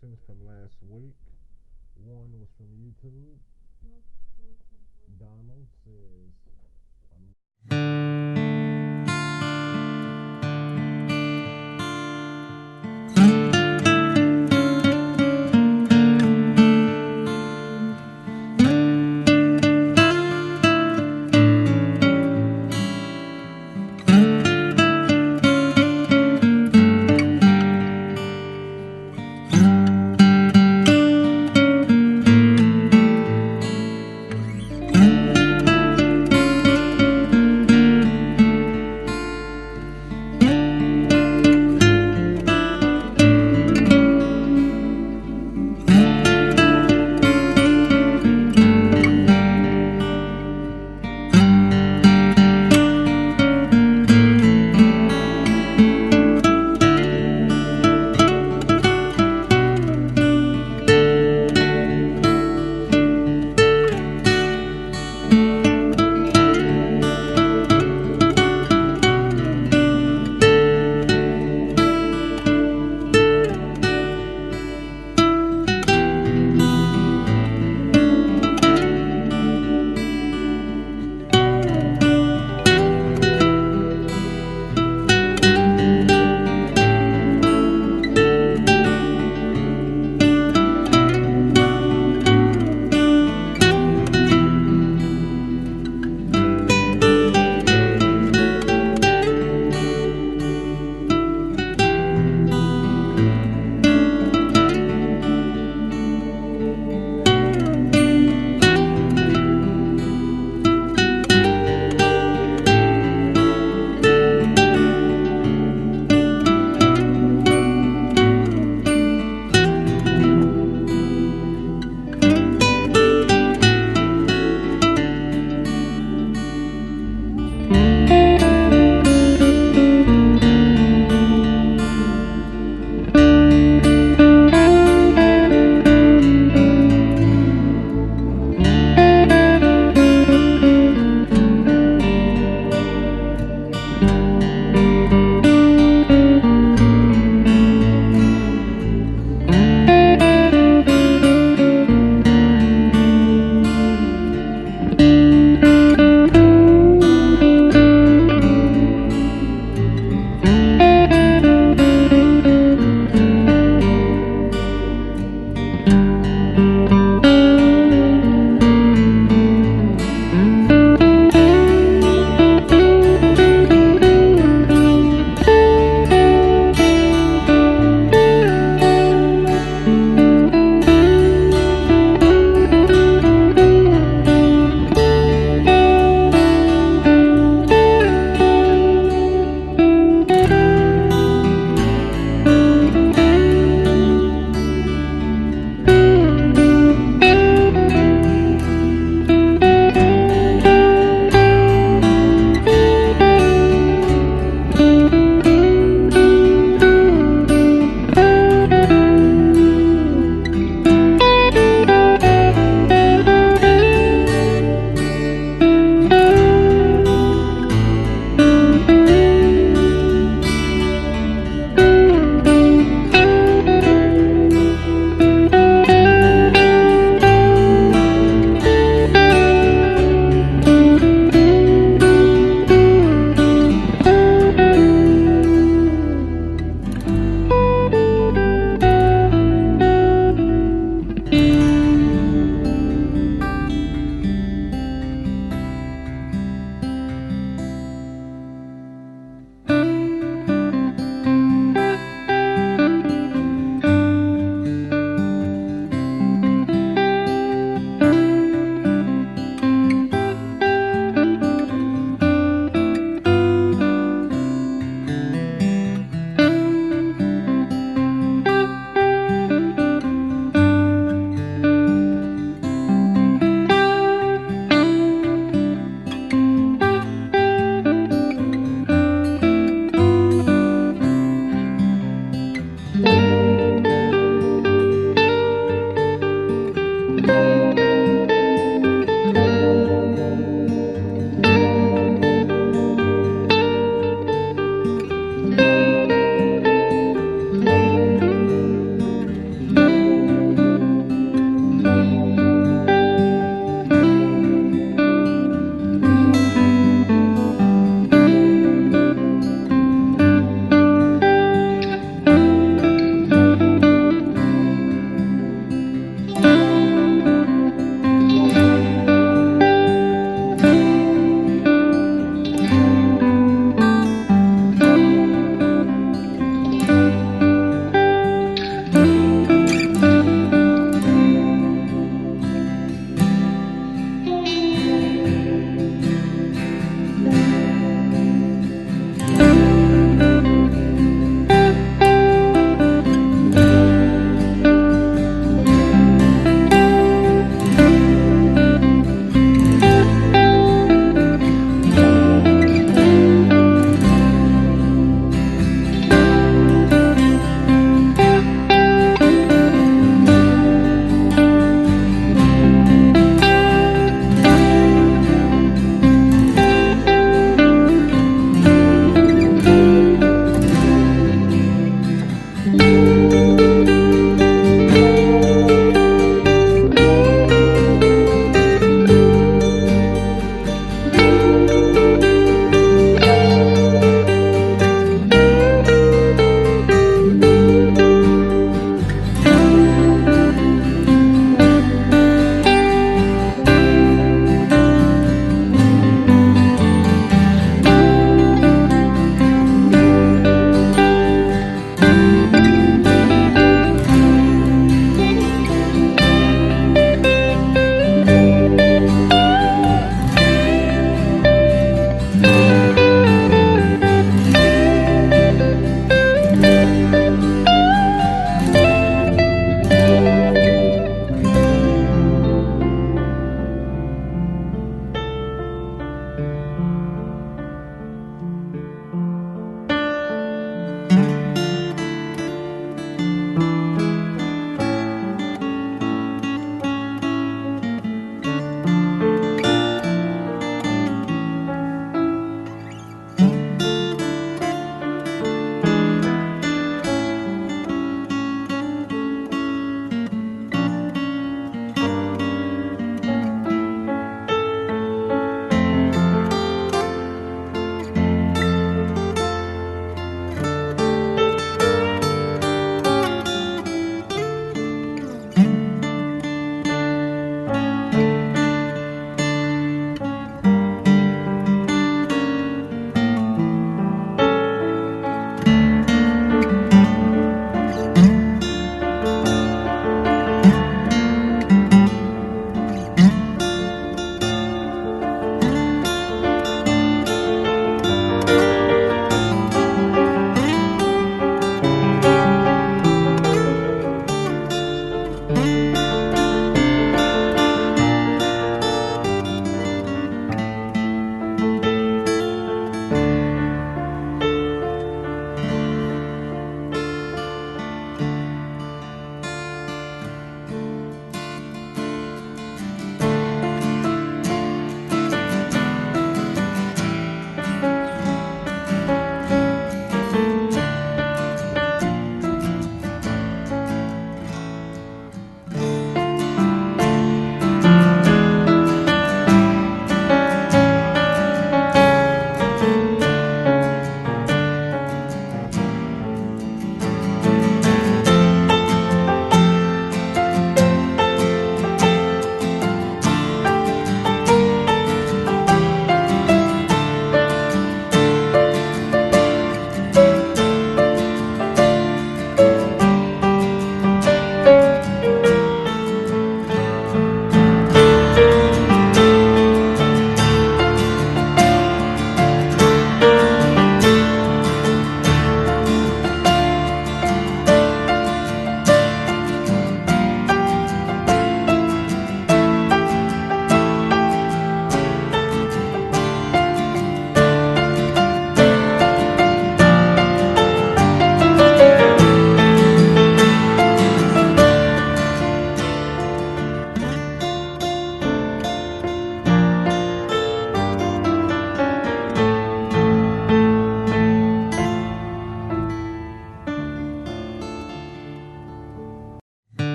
questions from last week. One was from YouTube. Donald says,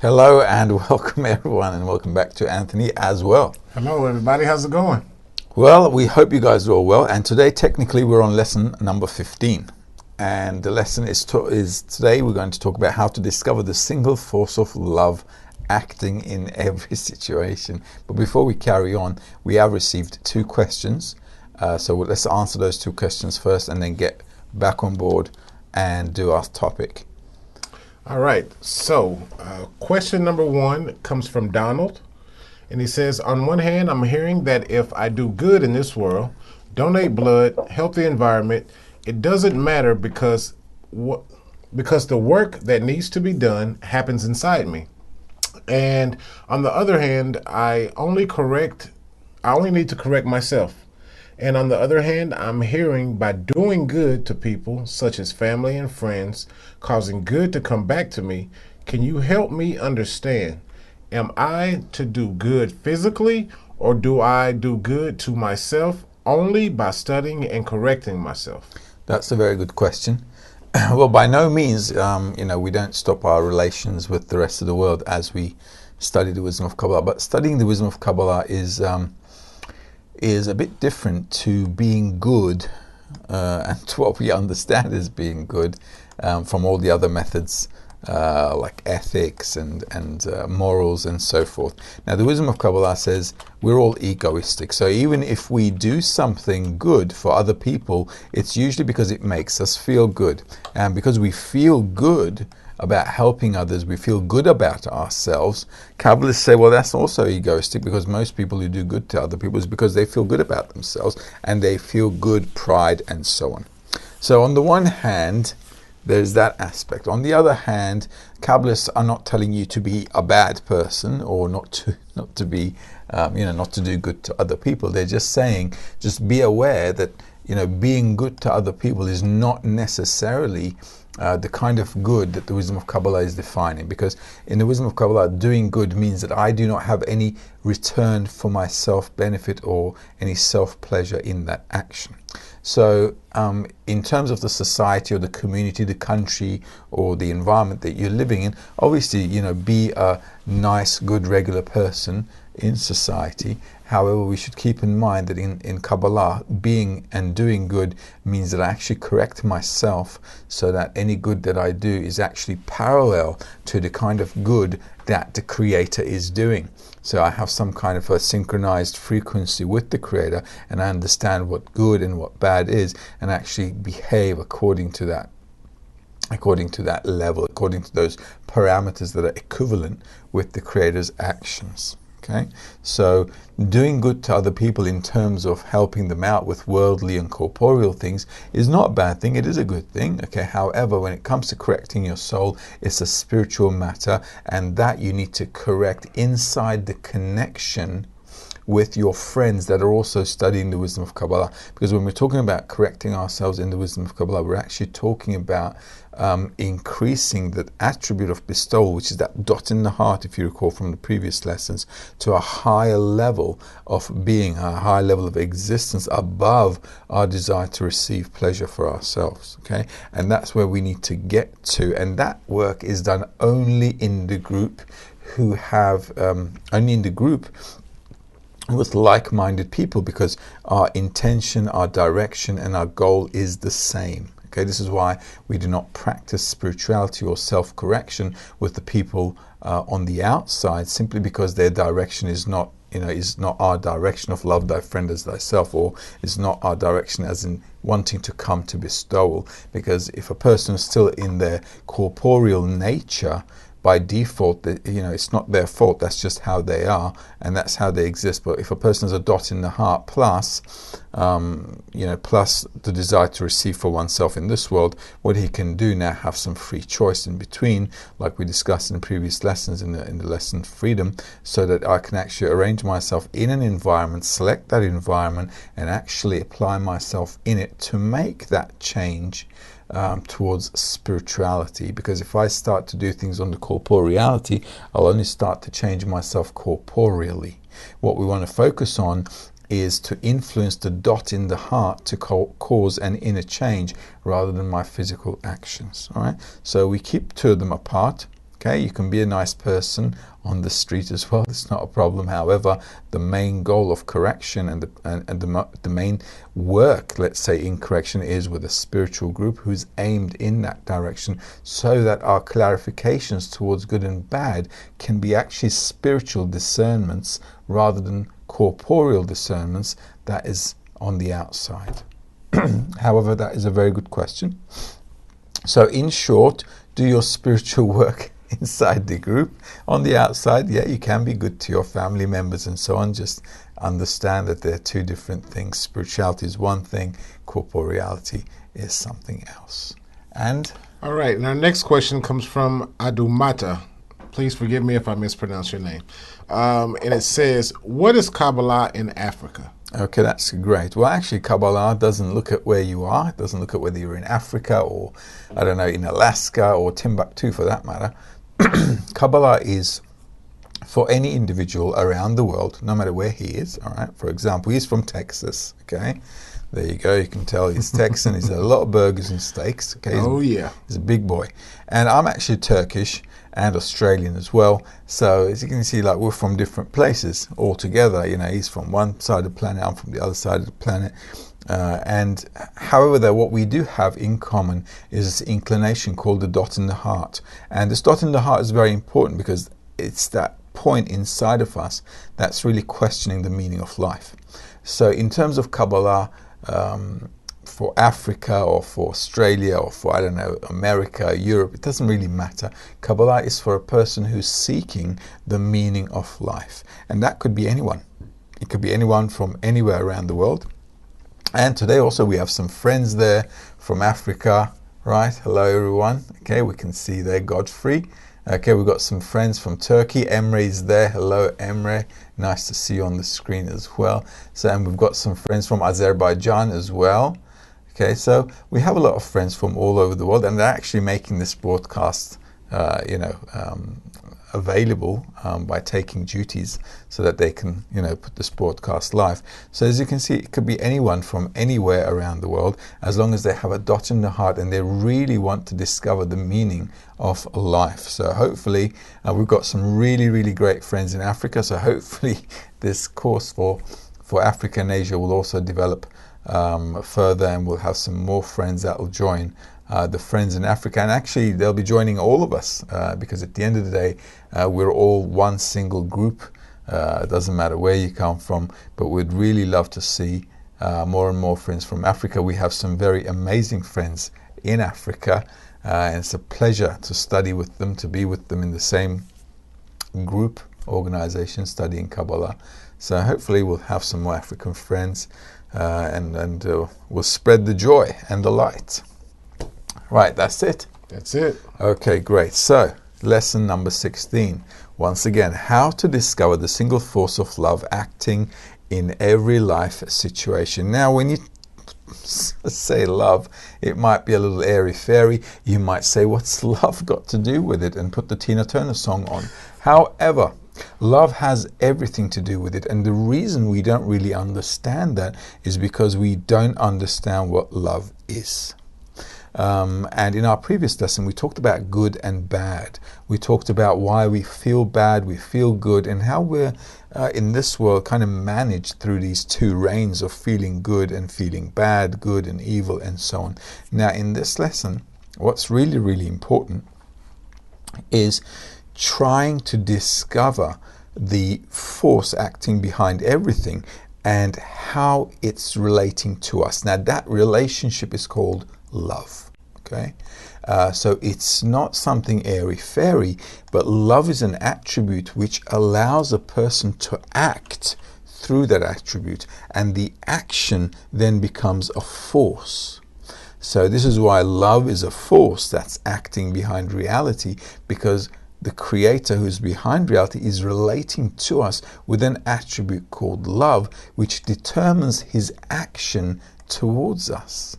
Hello and welcome everyone, and welcome back to Anthony as well. Hello everybody, how's it going? Well, we hope you guys are all well, and today technically we're on lesson number 15. And the lesson is today we're going to talk about how to discover the single force of love acting in every situation. But before we carry on, we have received 2 questions. So let's answer those 2 questions first and then get back on board and do our topic. All right, so question number 1 comes from Donald, and he says, on one hand, I'm hearing that if I do good in this world, donate blood, help the environment, it doesn't matter because the work that needs to be done happens inside me. And on the other hand, I only need to correct myself. And on the other hand, I'm hearing by doing good to people, such as family and friends, causing good to come back to me, can you help me understand? Am I to do good physically, or do I do good to myself only by studying and correcting myself? That's a very good question. Well, by no means, we don't stop our relations with the rest of the world as we study the wisdom of Kabbalah. But studying the wisdom of Kabbalah is a bit different to being good and to what we understand as being good from all the other methods like ethics and morals and so forth. Now, the wisdom of Kabbalah says we're all egoistic. So even if we do something good for other people, it's usually because it makes us feel good. And because we feel good about helping others, we feel good about ourselves. Kabbalists say, well, that's also egoistic, because most people who do good to other people is because they feel good about themselves and they feel good, pride, and so on. So on the one hand, there's that aspect. On the other hand, Kabbalists are not telling you to be a bad person or not to do good to other people. They're just saying, just be aware that being good to other people is not necessarily the kind of good that the wisdom of Kabbalah is defining. Because in the wisdom of Kabbalah, doing good means that I do not have any return for my self-benefit or any self-pleasure in that action. So in terms of the society or the community, the country or the environment that you're living in, obviously, be a nice, good, regular person in society. However, we should keep in mind that in Kabbalah, being and doing good means that I actually correct myself so that any good that I do is actually parallel to the kind of good that the Creator is doing. So I have some kind of a synchronized frequency with the Creator, and I understand what good and what bad is, and actually behave according to that level, according to those parameters that are equivalent with the Creator's actions. Okay, so doing good to other people in terms of helping them out with worldly and corporeal things is not a bad thing. It is a good thing. Okay, however, when it comes to correcting your soul, it's a spiritual matter, and that you need to correct inside the connection with your friends that are also studying the wisdom of Kabbalah. Because when we're talking about correcting ourselves in the wisdom of Kabbalah, we're actually talking about increasing the attribute of bestowal, which is that dot in the heart, if you recall from the previous lessons, to a higher level of being, a higher level of existence above our desire to receive pleasure for ourselves. Okay, and that's where we need to get to, and that work is done only in the group with like-minded people, because our intention, our direction, and our goal is the same. Okay, this is why we do not practice spirituality or self-correction with the people on the outside, simply because their direction is not our direction of love thy friend as thyself, or is not our direction as in wanting to come to bestowal. Because if a person is still in their corporeal nature, by default, it's not their fault. That's just how they are, and that's how they exist. But if a person has a dot in the heart plus the desire to receive for oneself in this world, what he can do now, have some free choice in between, like we discussed in previous lessons in the lesson Freedom, so that I can actually arrange myself in an environment, select that environment, and actually apply myself in it to make that change towards spirituality. Because if I start to do things on the corporeality, I'll only start to change myself corporeally. What we want to focus on is to influence the dot in the heart to cause an inner change rather than my physical actions. All right, so we keep two of them apart. Okay, you can be a nice person on the street as well. It's not a problem. However, the main goal of correction and the main work, let's say, in correction is with a spiritual group who's aimed in that direction, so that our clarifications towards good and bad can be actually spiritual discernments rather than corporeal discernments that is on the outside. However, that is a very good question. So in short, do your spiritual work inside the group. On the outside, yeah, you can be good to your family members and so on. Just understand that they're two different things. Spirituality is one thing, corporeality is something else. And all right, and our next question comes from Adumata. Please forgive me if I mispronounce your name. And it says, what is Kabbalah in Africa? Okay, that's great. Well, actually, Kabbalah doesn't look at where you are. It doesn't look at whether you're in Africa or, I don't know, in Alaska or Timbuktu for that matter. Kabbalah is for any individual around the world, no matter where he is. All right. For example, he's from Texas. Okay. There you go. You can tell he's Texan. He's had a lot of burgers and steaks. Okay. He's a big boy. And I'm actually Turkish and Australian as well. So as you can see, like, we're from different places altogether. You know, he's from one side of the planet, I'm from the other side of the planet. And however, though, what we do have in common is this inclination called the dot in the heart. And this dot in the heart is very important because it's that point inside of us that's really questioning the meaning of life. So in terms of Kabbalah, for Africa or for Australia or for, I don't know, America, Europe, it doesn't really matter. Kabbalah is for a person who's seeking the meaning of life. And that could be anyone. It could be anyone from anywhere around the world. And today also we have some friends there from Africa, right? Hello everyone. Okay, we can see there Godfrey. Okay, we've got some friends from Turkey. Emre's there. Hello Emre. Nice to see you on the screen as well. So, and we've got some friends from Azerbaijan as well. Okay, so we have a lot of friends from all over the world, and they're actually making this broadcast, available by taking duties so that they can, put this broadcast live. So as you can see, it could be anyone from anywhere around the world, as long as they have a dot in the heart and they really want to discover the meaning of life. So hopefully we've got some really, really great friends in Africa. So hopefully this course for Africa and Asia will also develop further, and we'll have some more friends that will join the friends in Africa, and actually they'll be joining all of us because at the end of the day we're all one single group. It doesn't matter where you come from, but we'd really love to see more and more friends from Africa. We have some very amazing friends in Africa, and it's a pleasure to study with them, to be with them in the same group organization studying Kabbalah. So hopefully we'll have some more African friends, and we'll spread the joy and the light. Right, that's it. That's it. Okay, great. So, lesson number 16. Once again, how to discover the single force of love acting in every life situation. Now, when you say love, it might be a little airy-fairy. You might say, what's love got to do with it? And put the Tina Turner song on. However, love has everything to do with it. And the reason we don't really understand that is because we don't understand what love is. And in our previous lesson, we talked about good and bad. We talked about why we feel bad, we feel good, and how we're in this world kind of managed through these two reigns of feeling good and feeling bad, good and evil, and so on. Now, in this lesson, what's really, really important is trying to discover the force acting behind everything and how it's relating to us. Now, that relationship is called love. Okay, so it's not something airy-fairy, but love is an attribute which allows a person to act through that attribute, and the action then becomes a force. So this is why love is a force that's acting behind reality, because the creator who's behind reality is relating to us with an attribute called love, which determines his action towards us.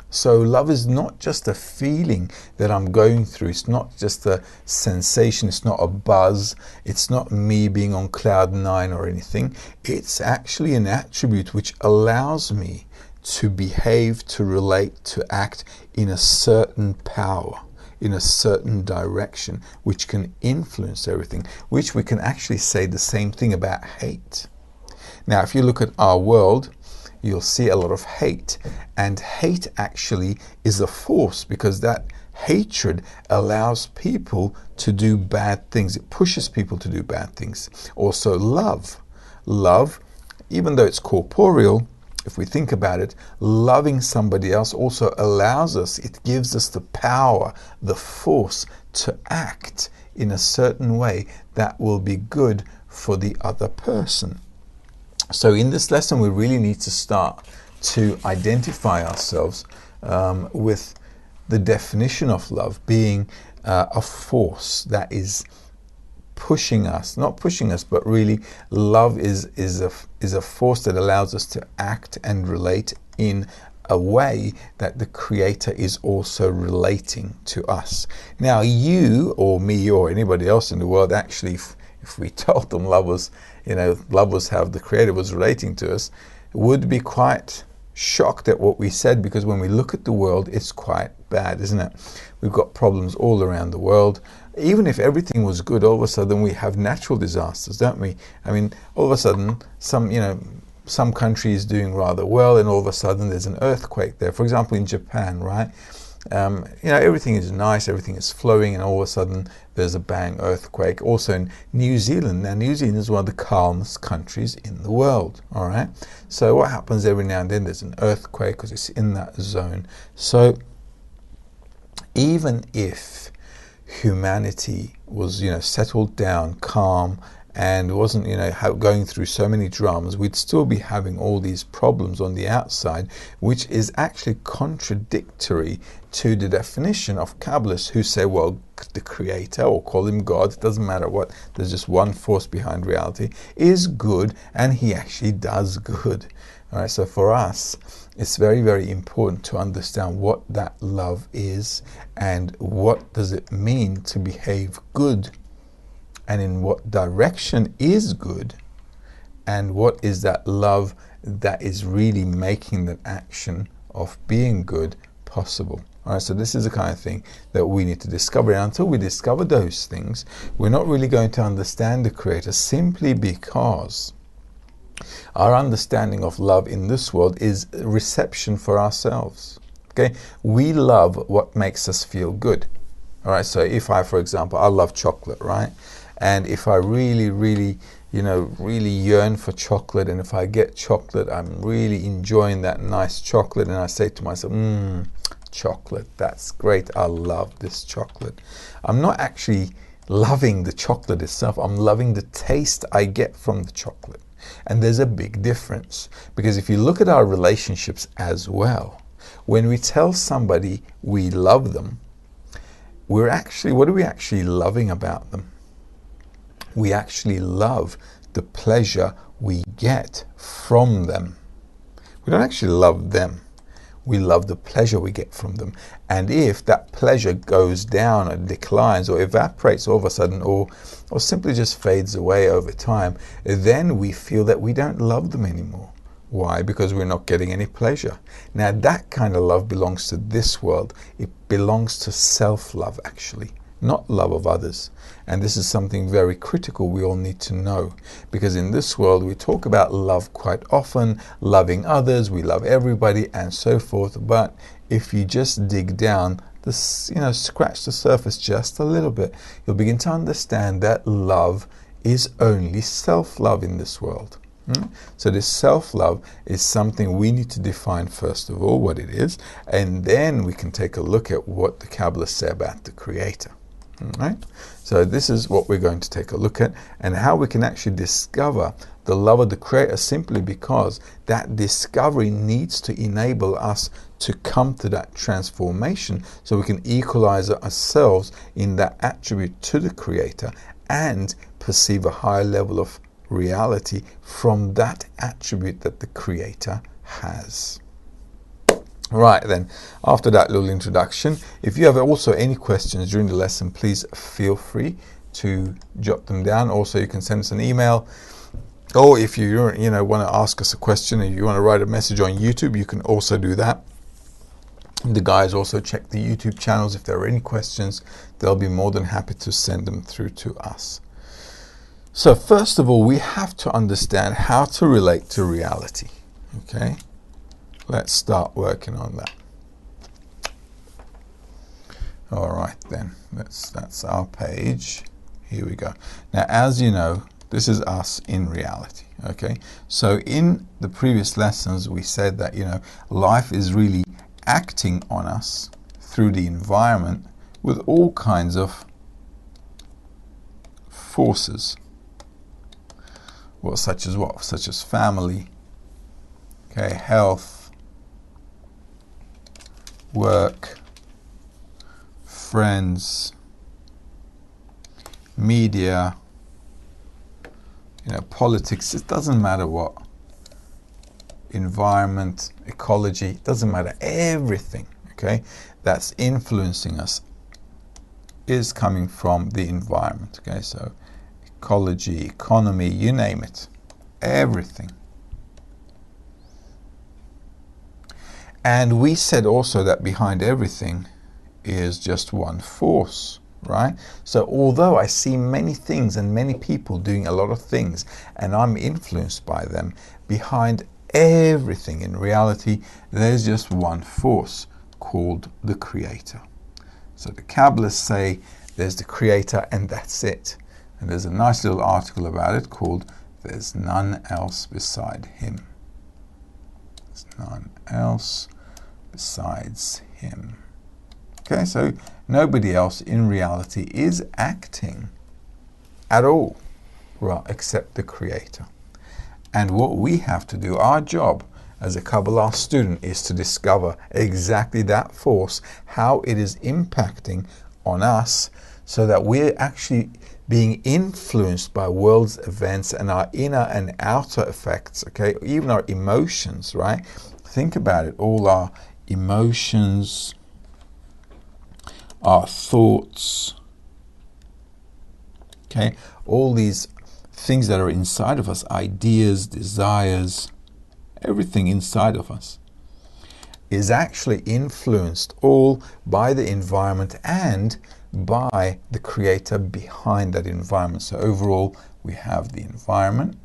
So love is not just a feeling that I'm going through. It's not just a sensation. It's not a buzz. It's not me being on cloud nine or anything. It's actually an attribute which allows me to behave, to relate, to act in a certain power, in a certain direction, which can influence everything, which we can actually say the same thing about hate. Now, if you look at our world, you'll see a lot of hate, and hate actually is a force, because that hatred allows people to do bad things. It pushes people to do bad things. Also, love, even though it's corporeal, if we think about it, loving somebody else also allows us, it gives us the power, the force to act in a certain way that will be good for the other person. So in this lesson, we really need to start to identify ourselves with the definition of love being a force that is pushing us, not pushing us, but really love is a force that allows us to act and relate in a way that the Creator is also relating to us. Now, you or me or anybody else in the world, actually, if we told them love was how the Creator was relating to us, would be quite shocked at what we said, because when we look at the world, it's quite bad, isn't it? We've got problems all around the world. Even if everything was good, all of a sudden we have natural disasters, don't we? I mean, all of a sudden, some country is doing rather well, and all of a sudden there's an earthquake there. For example, in Japan, right? Everything is nice, everything is flowing, and all of a sudden there's a bang earthquake. Also in New Zealand. Now, New Zealand is one of the calmest countries in the world, all right? So what happens every now and then, there's an earthquake because it's in that zone. So even if humanity was, settled down, calm, and wasn't, going through so many dramas, we'd still be having all these problems on the outside, which is actually contradictory to the definition of Kabbalists, who say, well, the Creator, or call him God, it doesn't matter what, there's just one force behind reality, is good, and he actually does good. All right, so for us, it's very, very important to understand what that love is, and what does it mean to behave good, and in what direction is good, and what is that love that is really making the action of being good possible. All right, so this is the kind of thing that we need to discover. And until we discover those things, we're not really going to understand the Creator, simply because our understanding of love in this world is reception for ourselves. Okay, we love what makes us feel good. All right, so if for example, I love chocolate, right? And if I really, really, really yearn for chocolate, and if I get chocolate, I'm really enjoying that nice chocolate, and I say to myself, chocolate, that's great, I love this chocolate. I'm not actually loving the chocolate itself, I'm loving the taste I get from the chocolate. And there's a big difference, because if you look at our relationships as well, when we tell somebody we love them, what are we actually loving about them? We actually love the pleasure we get from them. We don't actually love them. We love the pleasure we get from them. And if that pleasure goes down or declines or evaporates all of a sudden, or simply just fades away over time, then we feel that we don't love them anymore. Why? Because we're not getting any pleasure. Now, that kind of love belongs to this world. It belongs to self-love, actually, not love of others. And this is something very critical we all need to know, because in this world we talk about love quite often, loving others, we love everybody and so forth. But if you just dig down, scratch the surface just a little bit, you'll begin to understand that love is only self-love in this world. So this self-love is something we need to define first of all what it is, and then we can take a look at what the Kabbalists say about the Creator. Right? So this is what we're going to take a look at, and how we can actually discover the love of the Creator, simply because that discovery needs to enable us to come to that transformation, so we can equalize ourselves in that attribute to the Creator and perceive a higher level of reality from that attribute that the Creator has. Right then, after that little introduction, if you have also any questions during the lesson, please feel free to jot them down. Also, you can send us an email, or if you want to ask us a question and you want to write a message on YouTube, you can also do that. The guys also check the YouTube channels. If there are any questions, they'll be more than happy to send them through to us. So first of all, we have to understand how to relate to reality. Okay, let's start working on that. All right then, that's our page. Here we go. Now, as you know, this is us in reality. Okay, so in the previous lessons, we said that, you know, life is really acting on us through the environment with all kinds of forces. Well, such as what? Such as family, okay, health, work, friends, media, you know, politics. It doesn't matter what. Environment, ecology, it doesn't matter. Everything, okay, that's influencing us is coming from the environment. Okay, so ecology, economy, you name it, everything. And we said also that behind everything is just one force, right? So although I see many things and many people doing a lot of things and I'm influenced by them, behind everything in reality there's just one force called the Creator. So the Kabbalists say there's the Creator and that's it. And there's a nice little article about it called "There's None Else Beside Him." There's none else besides Him. Okay, so nobody else in reality is acting at all, right, except the Creator. And what we have to do, our job as a Kabbalah student, is to discover exactly that force, how it is impacting on us, so that we're actually being influenced by world's events and our inner and outer effects, okay, even our emotions, right? Think about it, all our emotions, our thoughts, okay, all these things that are inside of us, ideas, desires, everything inside of us is actually influenced all by the environment and by the Creator behind that environment. So overall, we have the environment,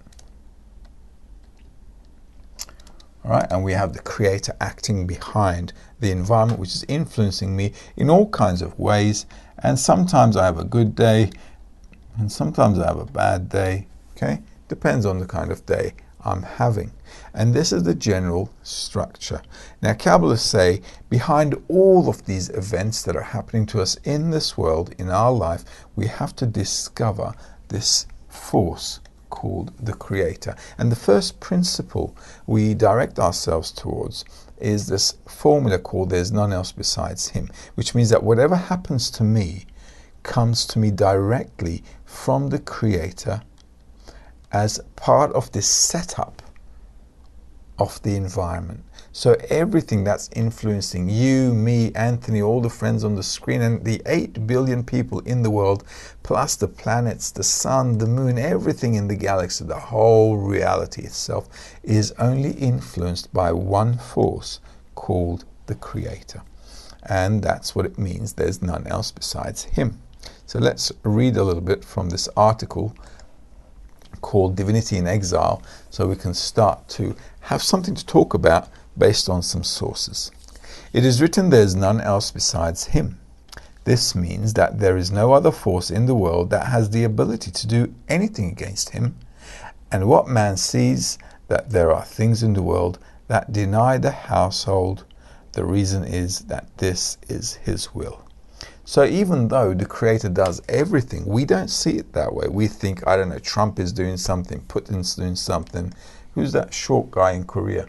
all right, and we have the Creator acting behind the environment, which is influencing me in all kinds of ways. And sometimes I have a good day, and sometimes I have a bad day, okay? Depends on the kind of day I'm having. And this is the general structure. Now, Kabbalists say behind all of these events that are happening to us in this world, in our life, we have to discover this force called the Creator. And the first principle we direct ourselves towards is this formula called "There's None Else Besides Him," which means that whatever happens to me comes to me directly from the Creator as part of this setup of the environment. So everything that's influencing you, me, Anthony, all the friends on the screen, and the 8 billion people in the world, plus the planets, the sun, the moon, everything in the galaxy, the whole reality itself is only influenced by one force called the Creator. And that's what it means, there's none else besides Him. So let's read a little bit from this article called "Divinity in Exile," so we can start to have something to talk about based on some sources. It is written, "There is none else besides Him." This means that there is no other force in the world that has the ability to do anything against Him. And what man sees, that there are things in the world that deny the household, the reason is that this is His will. So even though the Creator does everything, we don't see it that way. We think, I don't know, Trump is doing something, Putin's doing something. Who's that short guy in Korea?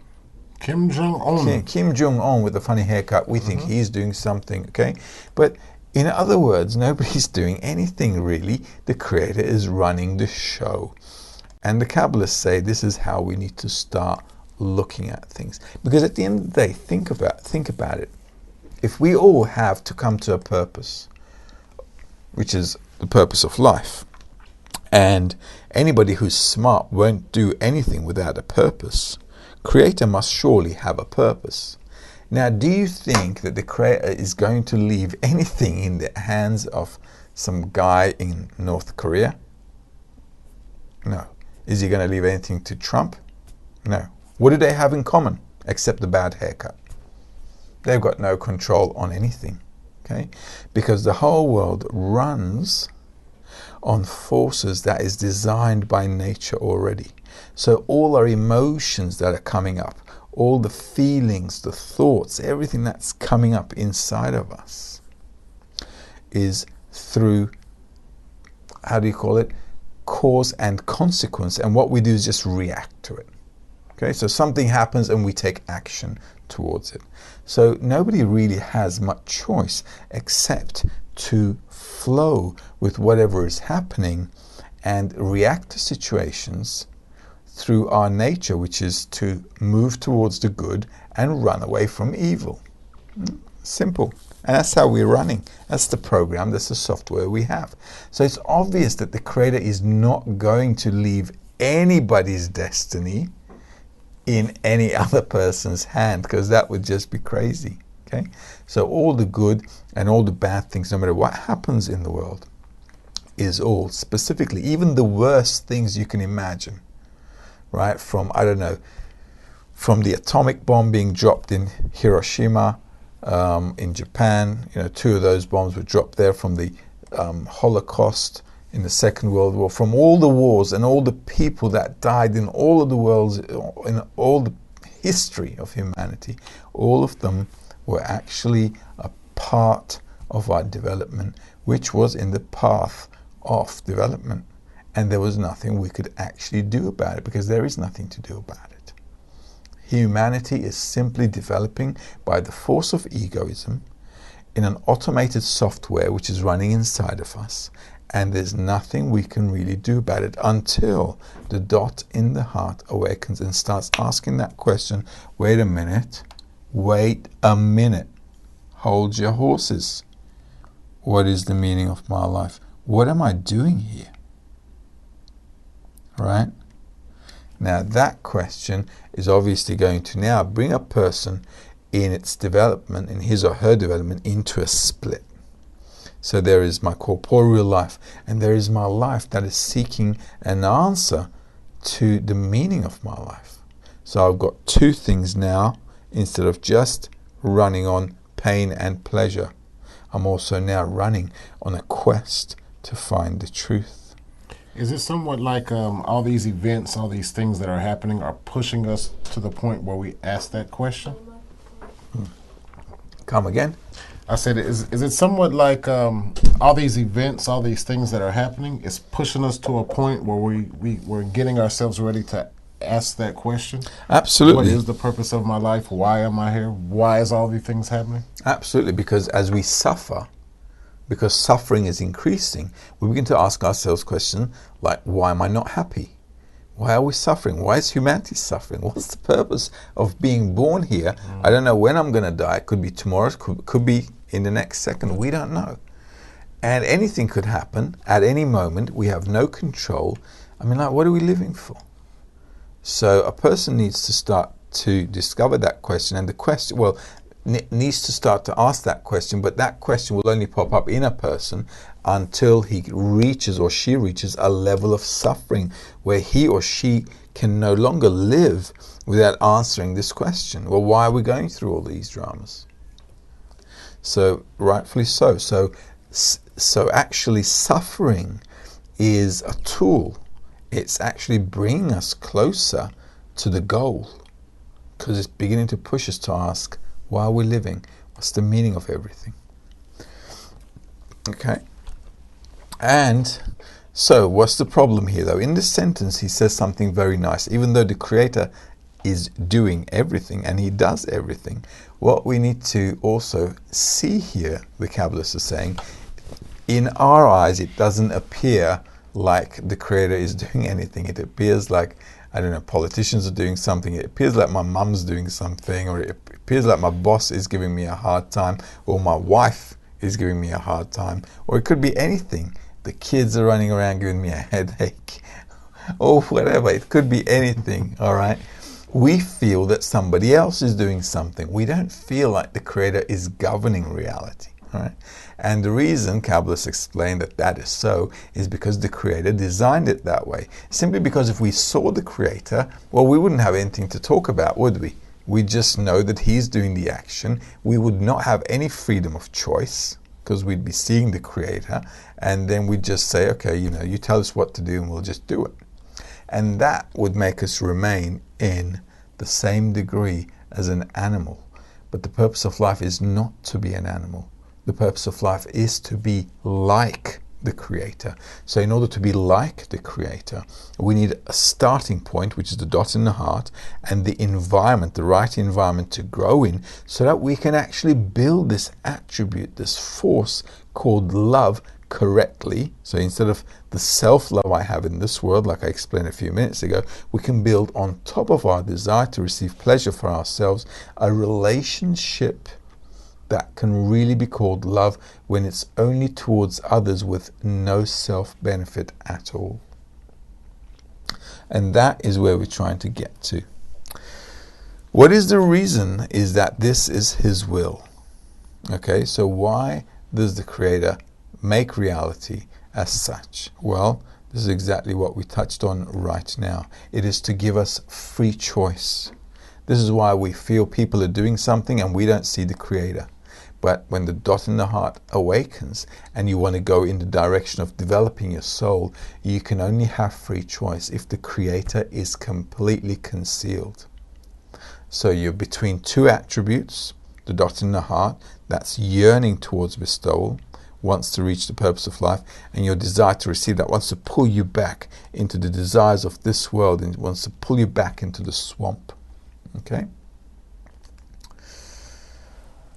Kim Jong-un. Kim Jong-un with the funny haircut. We think he's doing something, okay? But in other words, nobody's doing anything really. The Creator is running the show. And the Kabbalists say this is how we need to start looking at things. Because at the end of the day, think about it. If we all have to come to a purpose, which is the purpose of life, and anybody who's smart won't do anything without a purpose, Creator must surely have a purpose. Now, do you think that the Creator is going to leave anything in the hands of some guy in North Korea? No. Is he going to leave anything to Trump? No. What do they have in common except the bad haircut? They've got no control on anything, okay? Because the whole world runs on forces that is designed by nature already. So all our emotions that are coming up, all the feelings, the thoughts, everything that's coming up inside of us is through, how do you call it? Cause and consequence. And what we do is just react to it. Okay, so something happens and we take action towards it. So nobody really has much choice except to flow with whatever is happening and react to situations through our nature, which is to move towards the good and run away from evil. Simple. And that's how we're running. That's the program, that's the software we have. So it's obvious that the Creator is not going to leave anybody's destiny in any other person's hand, because that would just be crazy. Okay? So all the good and all the bad things, no matter what happens in the world, is all specifically, even the worst things you can imagine, right? From, I don't know, from the atomic bomb being dropped in Hiroshima, in Japan, 2 of those bombs were dropped there, from the Holocaust in the Second World War, from all the wars and all the people that died in all of the worlds, in all the history of humanity, all of them were actually a part of our development, which was in the path of development. And there was nothing we could actually do about it, because there is nothing to do about it. Humanity is simply developing by the force of egoism in an automated software which is running inside of us, and there's nothing we can really do about it until the dot in the heart awakens and starts asking that question, wait a minute, hold your horses. What is the meaning of my life? What am I doing here? Right? Now that question is obviously going to now bring a person in its development, in his or her development, into a split. So there is my corporeal life, and there is my life that is seeking an answer to the meaning of my life. So I've got 2 things now, instead of just running on pain and pleasure. I'm also now running on a quest to find the truth. Is it somewhat like all these events, all these things that are happening are pushing us to the point where we ask that question? Come again? I said, is it somewhat like all these events, all these things that are happening, is pushing us to a point where we're getting ourselves ready to ask that question? Absolutely. What is the purpose of my life? Why am I here? Why is all these things happening? Absolutely, because as we suffer, because suffering is increasing, we begin to ask ourselves questions like, why am I not happy? Why are we suffering? Why is humanity suffering? What's the purpose of being born here? I don't know when I'm going to die. It could be tomorrow, could be in the next second. We don't know. And anything could happen at any moment. We have no control. I mean, what are we living for? So a person needs to start to discover that question, and the question, needs to start to ask that question, but that question will only pop up in a person until he reaches or she reaches a level of suffering where he or she can no longer live without answering this question. Well, why are we going through all these dramas? So rightfully so. So actually suffering is a tool. It's actually bringing us closer to the goal, because it's beginning to push us to ask, why are we living? What's the meaning of everything? Okay. And so what's the problem here, though? In this sentence, he says something very nice. Even though the Creator is doing everything, and he does everything, what we need to also see here, the Kabbalists are saying, in our eyes, it doesn't appear like the Creator is doing anything. It appears like, I don't know, politicians are doing something. It appears like my mum's doing something, or it appears like my boss is giving me a hard time, or my wife is giving me a hard time, or it could be anything. The kids are running around giving me a headache, or whatever. It could be anything, all right? we feel that somebody else is doing something. We don't feel like the Creator is governing reality, right? And the reason Kabbalists explain that that is so is because the Creator designed it that way. Simply because if we saw the Creator, well, we wouldn't have anything to talk about, would we? We just know that He's doing the action. We would not have any freedom of choice because we'd be seeing the Creator, and then we'd just say, okay, you tell us what to do and we'll just do it. And that would make us remain in the same degree as an animal. But the purpose of life is not to be an animal. The purpose of life is to be like the Creator. So in order to be like the Creator, we need a starting point, which is the dot in the heart, and the environment, the right environment to grow in, so that we can actually build this attribute, this force called love, correctly. So instead of the self-love I have in this world, like I explained a few minutes ago, we can build on top of our desire to receive pleasure for ourselves a relationship that can really be called love when it's only towards others with no self-benefit at all. And that is where we're trying to get to. What is the reason is that this is His will. Okay, so why does the Creator make reality as such? Well, this is exactly what we touched on right now. It is to give us free choice. This is why we feel people are doing something and we don't see the Creator. But when the dot in the heart awakens and you want to go in the direction of developing your soul, you can only have free choice if the Creator is completely concealed. So you're between two attributes, the dot in the heart, that's yearning towards bestowal, wants to reach the purpose of life, and your desire to receive that wants to pull you back into the desires of this world and wants to pull you back into the swamp. Okay?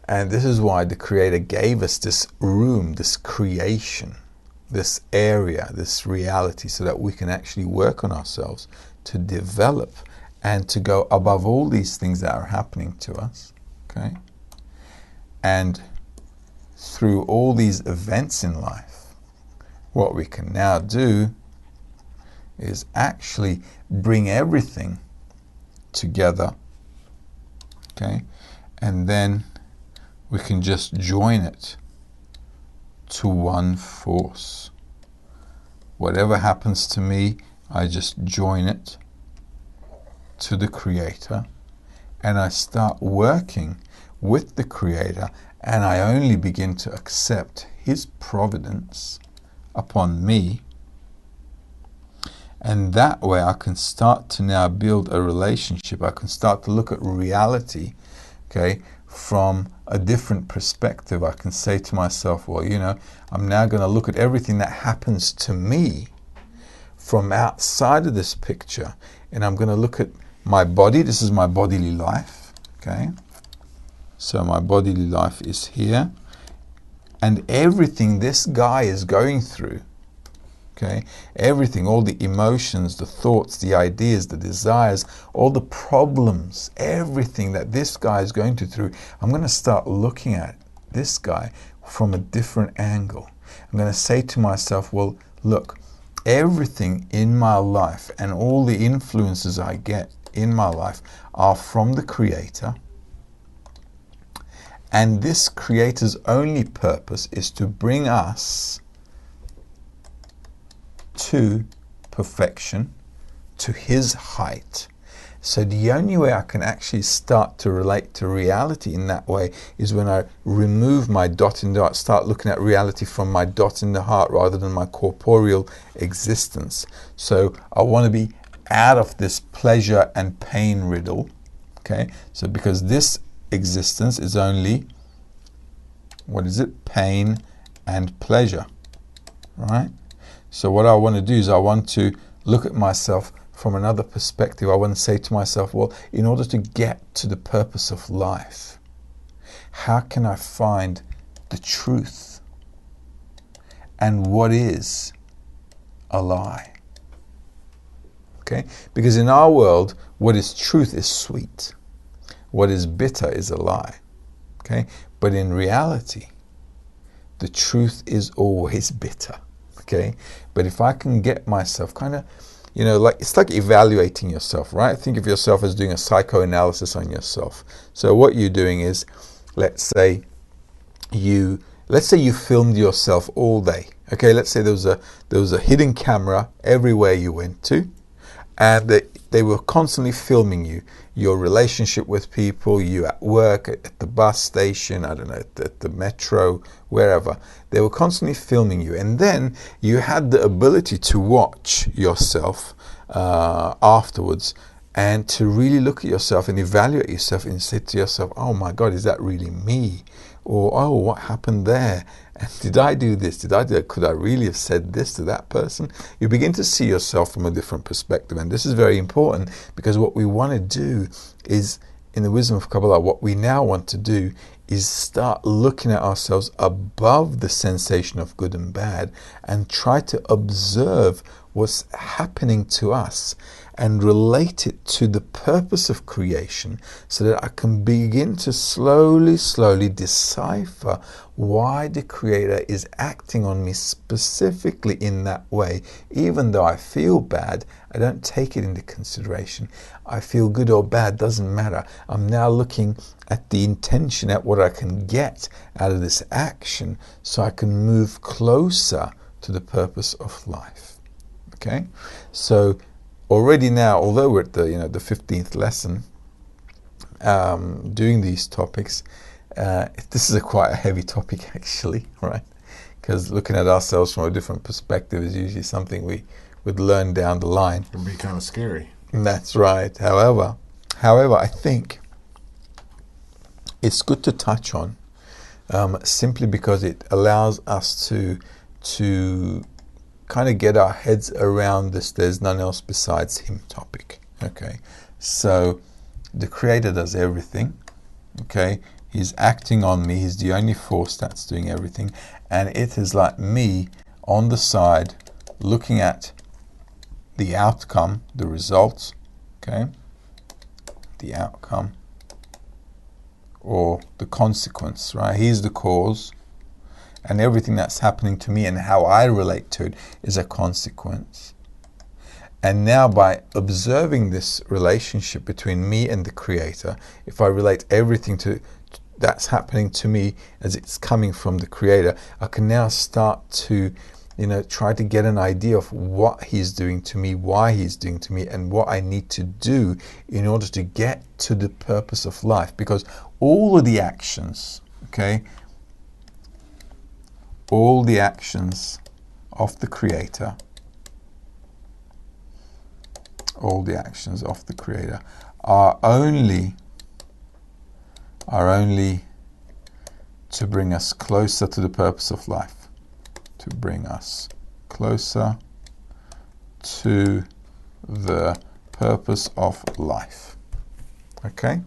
And this is why the Creator gave us this room, this creation, this area, this reality, so that we can actually work on ourselves to develop and to go above all these things that are happening to us. Okay? And through all these events in life, what we can now do is actually bring everything together, okay? And then we can just join it to one force. Whatever happens to me, I just join it to the Creator, and I start working with the Creator, and I only begin to accept His providence upon me. And that way I can start to now build a relationship. I can start to look at reality, okay, from a different perspective. I can say to myself, well, I'm now going to look at everything that happens to me from outside of this picture. And I'm going to look at my body. This is my bodily life, okay? So my bodily life is here, and everything this guy is going through, okay, everything, all the emotions, the thoughts, the ideas, the desires, all the problems, everything that this guy is going through, I'm going to start looking at this guy from a different angle. I'm going to say to myself, well, look, everything in my life and all the influences I get in my life are from the Creator. And this Creator's only purpose is to bring us to perfection, to His height. So the only way I can actually start to relate to reality in that way is when I remove my dot in the heart, start looking at reality from my dot in the heart rather than my corporeal existence. So I want to be out of this pleasure and pain riddle, okay? So because this existence is only, what is it? Pain and pleasure, right? So what I want to do is I want to look at myself from another perspective. I want to say to myself, well, in order to get to the purpose of life, how can I find the truth? And what is a lie? Okay? Because in our world, what is truth is sweet. What is bitter is a lie. Okay? But in reality, the truth is always bitter. Okay? But if I can get myself kind of like it's like evaluating yourself, right? Think of yourself as doing a psychoanalysis on yourself. So what you're doing is, let's say you filmed yourself all day. Okay, let's say there was a hidden camera everywhere you went to, and they were constantly filming you, your relationship with people, you at work, at the bus station, I don't know, at the metro, wherever. They were constantly filming you. And then you had the ability to watch yourself afterwards and to really look at yourself and evaluate yourself and say to yourself, oh my God, is that really me? Or, oh, what happened there? And did I do this? Did I do that? Could I really have said this to that person? You begin to see yourself from a different perspective. And this is very important, because what we want to do is, in the wisdom of Kabbalah, what we now want to do is start looking at ourselves above the sensation of good and bad and try to observe what's happening to us and relate it to the purpose of creation, so that I can begin to slowly decipher why the Creator is acting on me specifically in that way. Even though I feel bad, I don't take it into consideration. I feel good or bad, doesn't matter. I'm now looking at the intention, at what I can get out of this action, so I can move closer to the purpose of life. Okay, so already now, although we're at the 15th lesson, doing these topics, this is quite a heavy topic actually, right? Because looking at ourselves from a different perspective is usually something we would learn down the line. It can be kind of scary. That's right. However, I think it's good to touch on, simply because it allows us to kind of get our heads around this "there's none else besides him" topic. Okay, so the Creator does everything. Okay, he's acting on me. He's the only force that's doing everything, and it is like me on the side looking at the outcome, the results. Okay, the outcome or the consequence, right? He's the cause, and everything that's happening to me and how I relate to it is a consequence. And now, by observing this relationship between me and the Creator, if I relate everything that's happening to me as it's coming from the Creator, I can now start to try to get an idea of what He's doing to me, why He's doing to me, and what I need to do in order to get to the purpose of life. Because all of the actions, okay, all the actions of the Creator, are only to bring us closer to the purpose of life, to bring us closer to the purpose of life. Okay?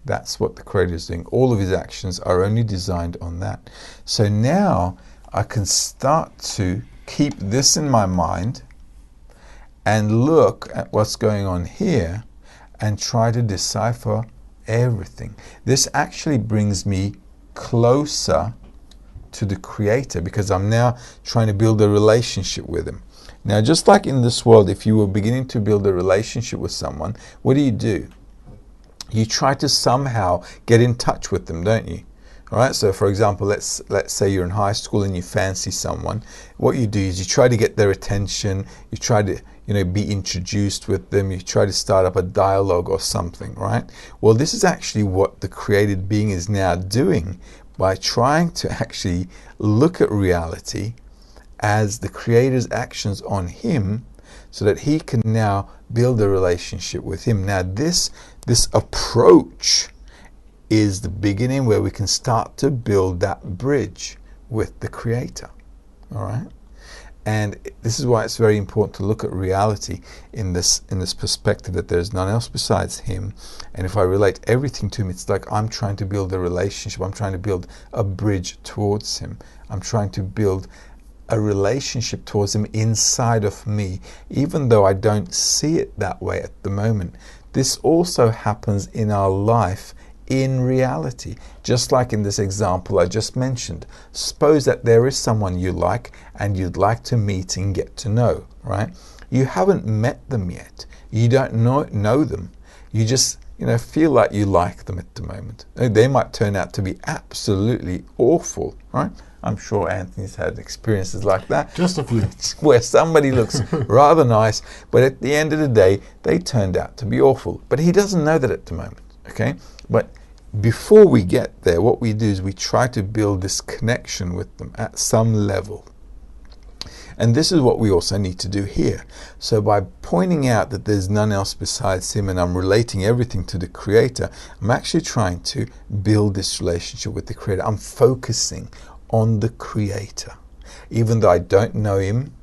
That's what the Creator is doing. All of His actions are only designed on that. So now I can start to keep this in my mind and look at what's going on here and try to decipher everything. This actually brings me closer to the Creator, because I'm now trying to build a relationship with Him. Now, just like in this world, if you were beginning to build a relationship with someone, what do? You try to somehow get in touch with them, don't you? All right. So, for example, let's say you're in high school and you fancy someone. What you do is you try to get their attention. You try to, be introduced with them. You try to start up a dialogue or something, right? Well, this is actually what the created being is now doing by trying to actually look at reality as the Creator's actions on him, so that he can now build a relationship with him. Now, this approach is the beginning where we can start to build that bridge with the Creator. All right? And this is why it's very important to look at reality in this perspective, that there's none else besides him. And if I relate everything to him, it's like I'm trying to build a relationship. I'm trying to build a bridge towards him. I'm trying to build a relationship towards him inside of me, even though I don't see it that way at the moment. This also happens in our life in reality, just like in this example I just mentioned. Suppose that there is someone you like and you'd like to meet and get to know, right? You haven't met them yet. You don't know them. You just, feel like you like them at the moment. They might turn out to be absolutely awful, right? I'm sure Anthony's had experiences like that. Just a few. Where somebody looks rather nice, but at the end of the day, they turned out to be awful. But he doesn't know that at the moment, okay? But before we get there, what we do is we try to build this connection with them at some level. And this is what we also need to do here. So by pointing out that there's none else besides him and I'm relating everything to the Creator, I'm actually trying to build this relationship with the Creator. I'm focusing on the Creator. Even though I don't know him,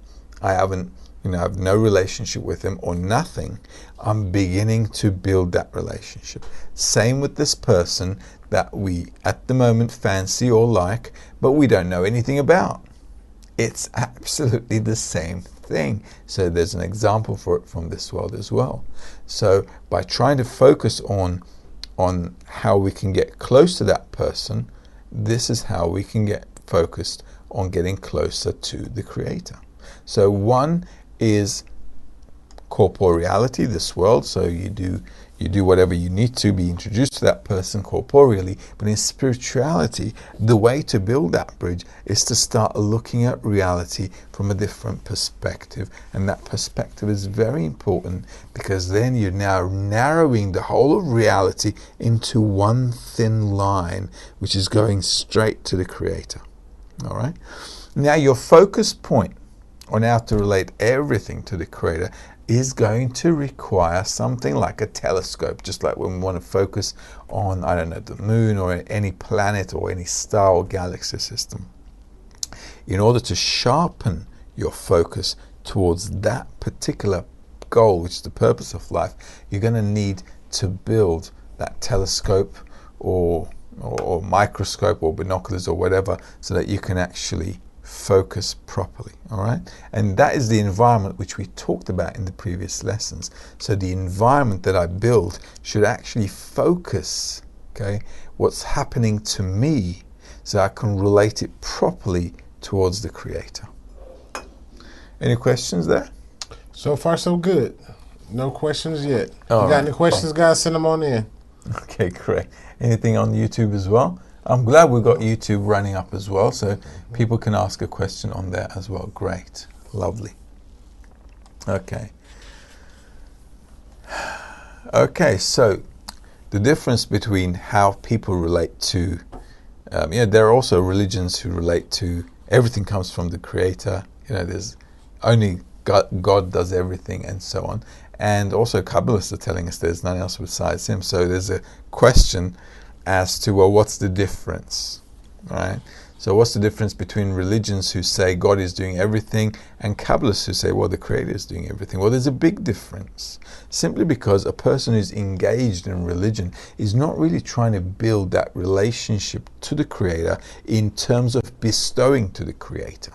I haven't, have no relationship with him or nothing, I'm beginning to build that relationship. Same with this person that we at the moment fancy or like, but we don't know anything about. It's absolutely the same thing. So there's an example for it from this world as well. So by trying to focus on how we can get close to that person, this is how we can get focused on getting closer to the Creator. So one is corporeality, this world. So you do whatever you need to be introduced to that person corporeally. But in spirituality, the way to build that bridge is to start looking at reality from a different perspective. And that perspective is very important, because then you're now narrowing the whole of reality into one thin line, which is going straight to the Creator. All right? Now your focus point on how to relate everything to the Creator is going to require something like a telescope, just like when we want to focus on, the moon or any planet or any star or galaxy system. In order to sharpen your focus towards that particular goal, which is the purpose of life, you're going to need to build that telescope or microscope or binoculars or whatever, so that you can actually focus properly. All right, and that is the environment which we talked about in the previous lessons. So the environment that I build should actually focus, okay, what's happening to me, so I can relate it properly towards the Creator. Any questions there? So far, so good. No questions yet. All You got right. any questions, guys? Send them on in. Okay, great. Anything on YouTube as well? I'm glad we've got YouTube running up as well, so people can ask a question on there as well. Great. Lovely. Okay. Okay, so the difference between how people relate to, there are also religions who relate to everything comes from the Creator. There's only God does everything and so on. And also Kabbalists are telling us there's none else besides him. So there's a question as to, well, what's the difference, right? So what's the difference between religions who say God is doing everything and Kabbalists who say, well, the Creator is doing everything? Well, there's a big difference, simply because a person who's engaged in religion is not really trying to build that relationship to the Creator in terms of bestowing to the Creator.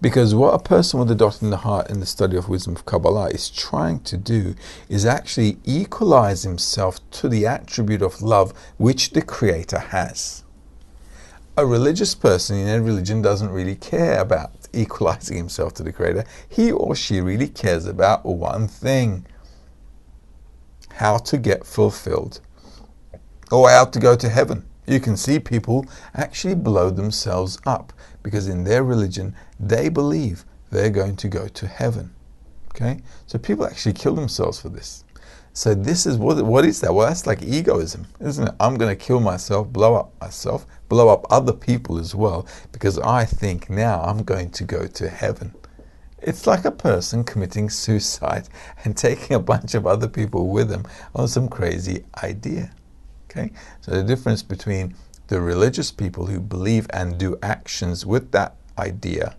Because what a person with a dot in the heart in the study of wisdom of Kabbalah is trying to do is actually equalize himself to the attribute of love which the Creator has. A religious person in a religion doesn't really care about equalizing himself to the Creator. He or she really cares about one thing: how to get fulfilled, or how to go to heaven. You can see people actually blow themselves up because in their religion they believe they're going to go to heaven. Okay, so people actually kill themselves for this. So this is what is that? Well, that's like egoism, isn't it? I'm going to kill myself, blow up other people as well, because I think now I'm going to go to heaven. It's like a person committing suicide and taking a bunch of other people with them on some crazy idea. Okay, so the difference between the religious people who believe and do actions with that idea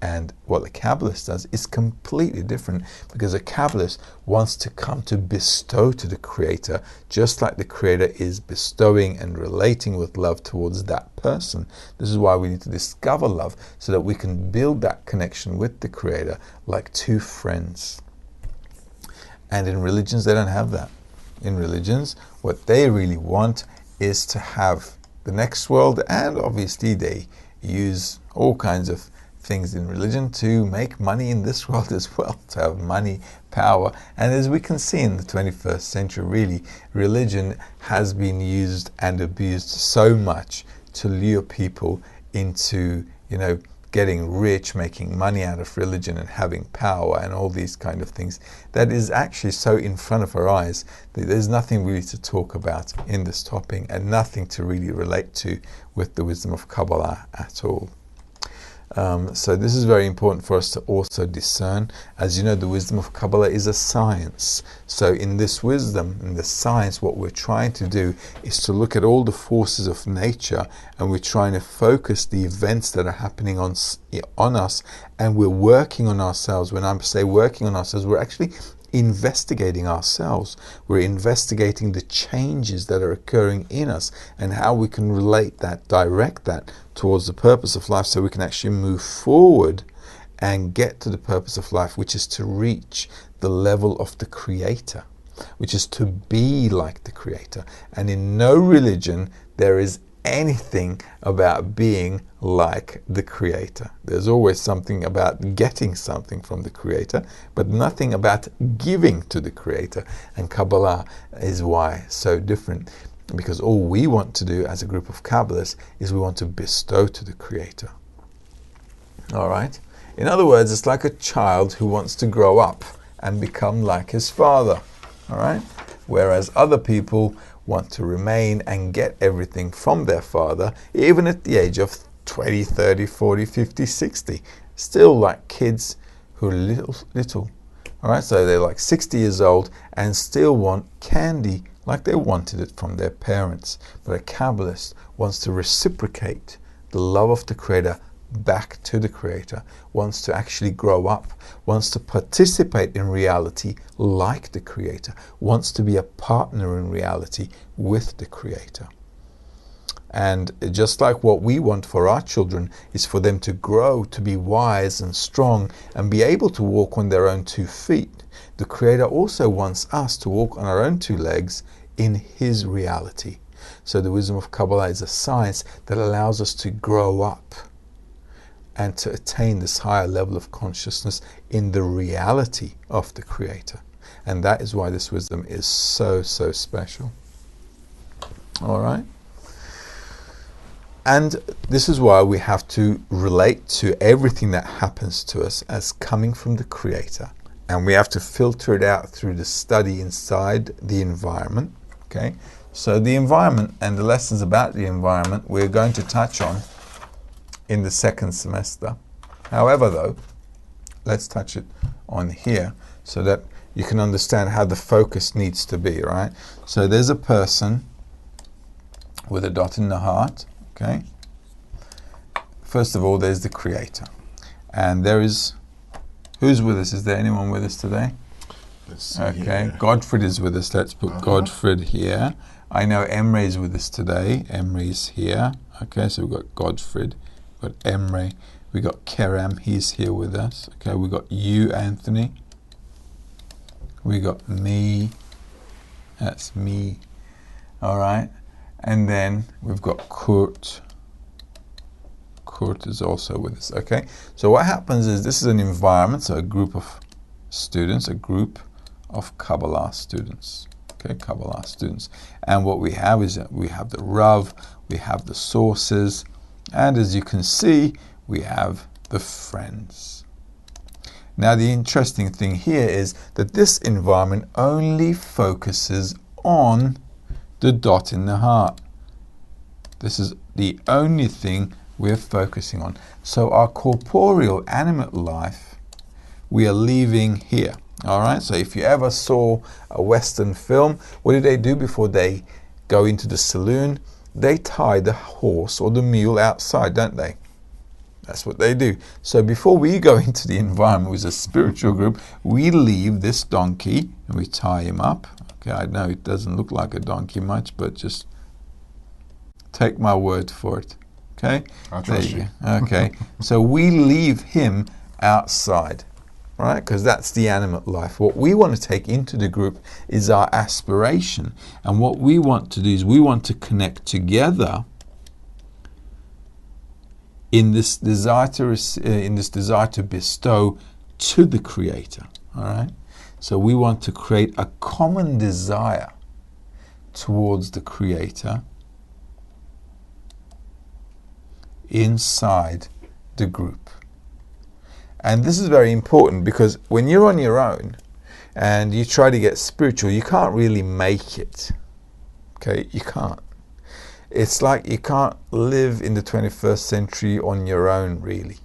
and what the Kabbalist does is completely different, because a Kabbalist wants to come to bestow to the Creator, just like the Creator is bestowing and relating with love towards that person. This is why we need to discover love, so that we can build that connection with the Creator like two friends. And in religions, they don't have that. In religions, what they really want is to have the next world, and obviously they use all kinds of things in religion to make money in this world as well, to have money, power. And as we can see in the 21st century, really, religion has been used and abused so much to lure people into, getting rich, making money out of religion and having power and all these kind of things, that is actually so in front of our eyes that there's nothing really to talk about in this topic and nothing to really relate to with the wisdom of Kabbalah at all. So this is very important for us to also discern. As you know, the wisdom of Kabbalah is a science. So in this wisdom, in the science, what we're trying to do is to look at all the forces of nature, and we're trying to focus the events that are happening on us, and we're working on ourselves. When I say working on ourselves, we're actually investigating ourselves. We're investigating the changes that are occurring in us and how we can relate that, direct that towards the purpose of life, so we can actually move forward and get to the purpose of life, which is to reach the level of the Creator, which is to be like the Creator. And in no religion there is anything about being like the Creator. There's always something about getting something from the Creator, but nothing about giving to the Creator. And Kabbalah is why so different, because all we want to do as a group of Kabbalists is we want to bestow to the Creator. All right? In other words, it's like a child who wants to grow up and become like his father. All right? Whereas other people want to remain and get everything from their father, even at the age of 20, 30, 40, 50, 60. Still like kids who are little. All right, so they're like 60 years old and still want candy like they wanted it from their parents. But a Kabbalist wants to reciprocate the love of the Creator back to the Creator, wants to actually grow up, wants to participate in reality like the Creator, wants to be a partner in reality with the Creator. And just like what we want for our children is for them to grow, to be wise and strong and be able to walk on their own 2 feet, the Creator also wants us to walk on our own 2 legs in His reality. So the wisdom of Kabbalah is a science that allows us to grow up and to attain this higher level of consciousness in the reality of the Creator. And that is why this wisdom is so, so special. All right? And this is why we have to relate to everything that happens to us as coming from the Creator. And we have to filter it out through the study inside the environment. Okay? So the environment and the lessons about the environment we're going to touch on in the second semester. However, though, let's touch it on here so that you can understand how the focus needs to be, right? So there's a person with a dot in the heart, okay? First of all, there's the Creator. And there is, who's with us? Is there anyone with us today? Let's see. Okay, Here. Godfred is with us. Let's put Godfred here. I know Emre is with us today. Emre's here. Okay, so we've got Godfred. We've got Emre, we got Kerem, he's here with us. Okay, we got you, Anthony. We got me, that's me. All right, and then we've got Kurt. Kurt is also with us. Okay, so what happens is this is an environment, so a group of students, a group of Kabbalah students. Okay, Kabbalah students, and what we have is that we have the Rav, we have the sources. And as you can see, we have the friends. Now the interesting thing here is that this environment only focuses on the dot in the heart. This is the only thing we're focusing on. So our corporeal animate life, we are leaving here. All right, so if you ever saw a Western film, what do they do before they go into the saloon? They tie the horse or the mule outside, don't they? That's what they do. So before we go into the environment with a spiritual group, we leave this donkey and we tie him up. Okay, I know it doesn't look like a donkey much, but just take my word for it. Okay? I'll trust you. Okay, so we leave him outside. Right? Because that's the animate life. What we want to take into the group is our aspiration. And what we want to do is we want to connect together in this desire to bestow to the Creator. All right. So we want to create a common desire towards the Creator inside the group. And this is very important, because when you're on your own and you try to get spiritual, you can't really make it. Okay, you can't. It's like you can't live in the 21st century on your own, really.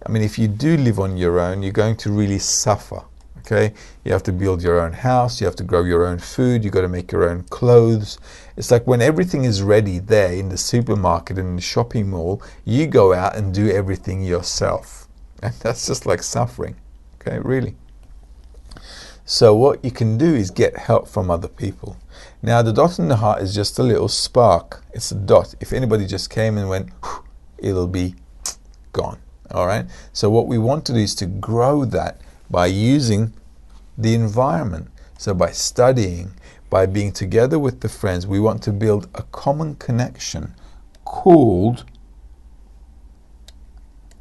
I mean, if you do live on your own, you're going to really suffer. Okay, you have to build your own house, you have to grow your own food, you got to make your own clothes. It's like when everything is ready there in the supermarket and in the shopping mall, you go out and do everything yourself. And that's just like suffering. Okay, really. So what you can do is get help from other people. Now, the dot in the heart is just a little spark. It's a dot. If anybody just came and went, it'll be gone. All right. So what we want to do is to grow that by using the environment. So by studying, by being together with the friends, we want to build a common connection called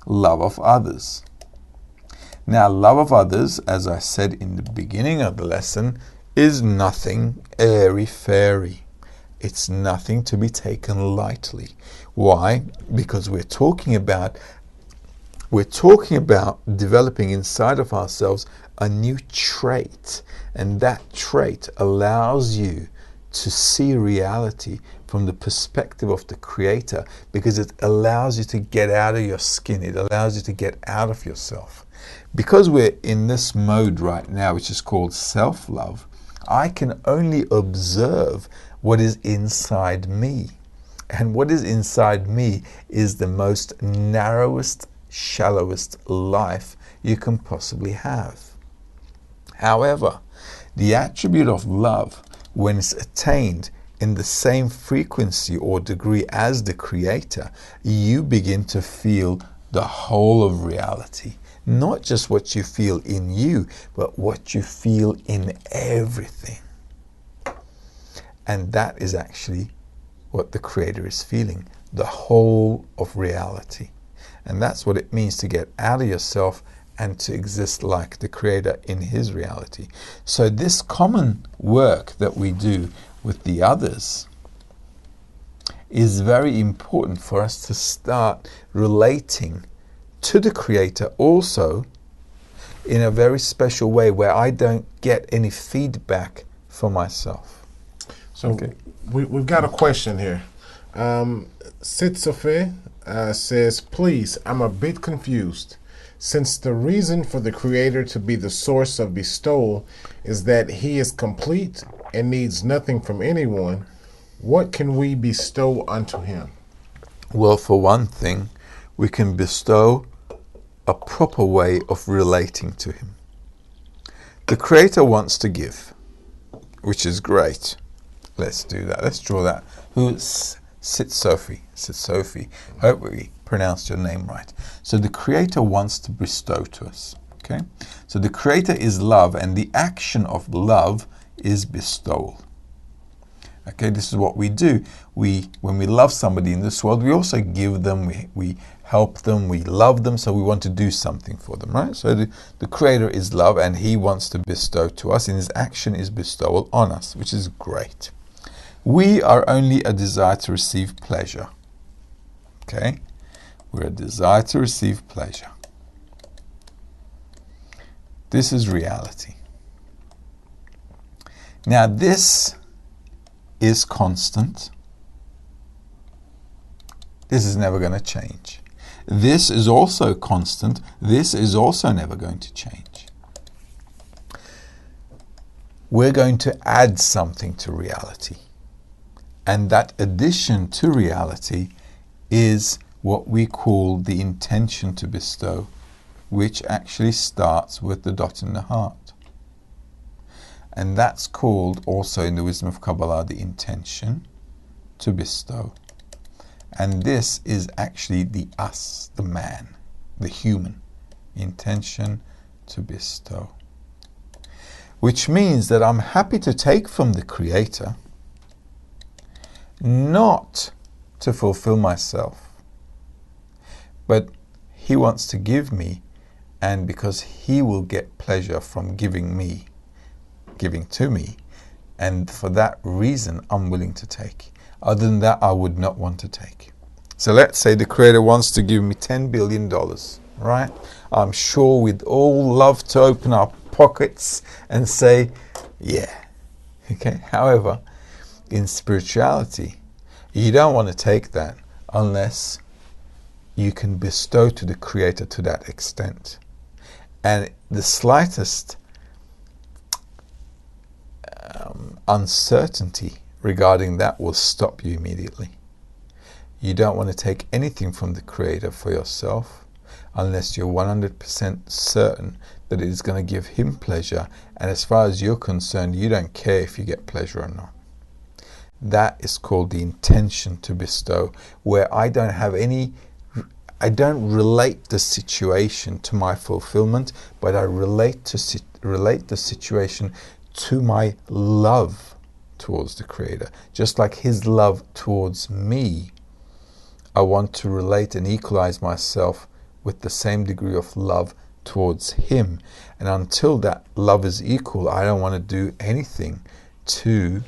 love of others. Now, love of others, as I said in the beginning of the lesson, is nothing airy-fairy. It's nothing to be taken lightly. Why? Because we're talking about developing inside of ourselves a new trait, and that trait allows you to see reality from the perspective of the Creator, because it allows you to get out of your skin. It allows you to get out of yourself. Because we're in this mode right now, which is called self-love, I can only observe what is inside me. And what is inside me is the most narrowest, shallowest life you can possibly have. However, the attribute of love, when it's attained in the same frequency or degree as the Creator, you begin to feel the whole of reality. Not just what you feel in you, but what you feel in everything. And that is actually what the Creator is feeling, the whole of reality. And that's what it means to get out of yourself and to exist like the Creator in His reality. So this common work that we do with the others is very important for us to start relating to the Creator also in a very special way, where I don't get any feedback for myself. So okay. We've got a question here. Sitsofe says, please, I'm a bit confused. Since the reason for the Creator to be the source of bestowal is that He is complete and needs nothing from anyone, what can we bestow unto Him? Well, for one thing, we can bestow a proper way of relating to Him. The Creator wants to give, which is great. Let's do that. Let's draw that. Who's Sitsofi? Sitsofi. Hope we pronounced your name right. So the Creator wants to bestow to us. Okay. So the Creator is love, and the action of love is bestowal. Okay, this is what we do. When we love somebody in this world, we also give them, we help them, we love them, so we want to do something for them, right? So the Creator is love, and He wants to bestow to us, and His action is bestowal on us, which is great. We are only a desire to receive pleasure. Okay? We're a desire to receive pleasure. This is reality. Now this is constant. This is never going to change. This is also constant. This is also never going to change. We're going to add something to reality. And that addition to reality is what we call the intention to bestow, which actually starts with the dot in the heart. And that's called also in the wisdom of Kabbalah the intention to bestow. And this is actually the us, the man, the human intention to bestow. Which means that I'm happy to take from the Creator, not to fulfill myself, but he wants to give me, and because he will get pleasure from giving to me, and for that reason I'm willing to take. Other than that, I would not want to take. So let's say the Creator wants to give me $10 billion, right? I'm sure we'd all love to open our pockets and say, yeah. Okay. However, in spirituality, you don't want to take that unless you can bestow to the Creator to that extent. And the slightest uncertainty regarding that will stop you immediately. You don't want to take anything from the Creator for yourself unless you're 100% certain that it is going to give Him pleasure. And as far as you're concerned, you don't care if you get pleasure or not. That is called the intention to bestow, where I don't relate the situation to my fulfillment, but I relate the situation to my love towards the Creator. Just like His love towards me, I want to relate and equalize myself with the same degree of love towards Him. And until that love is equal, I don't want to do anything to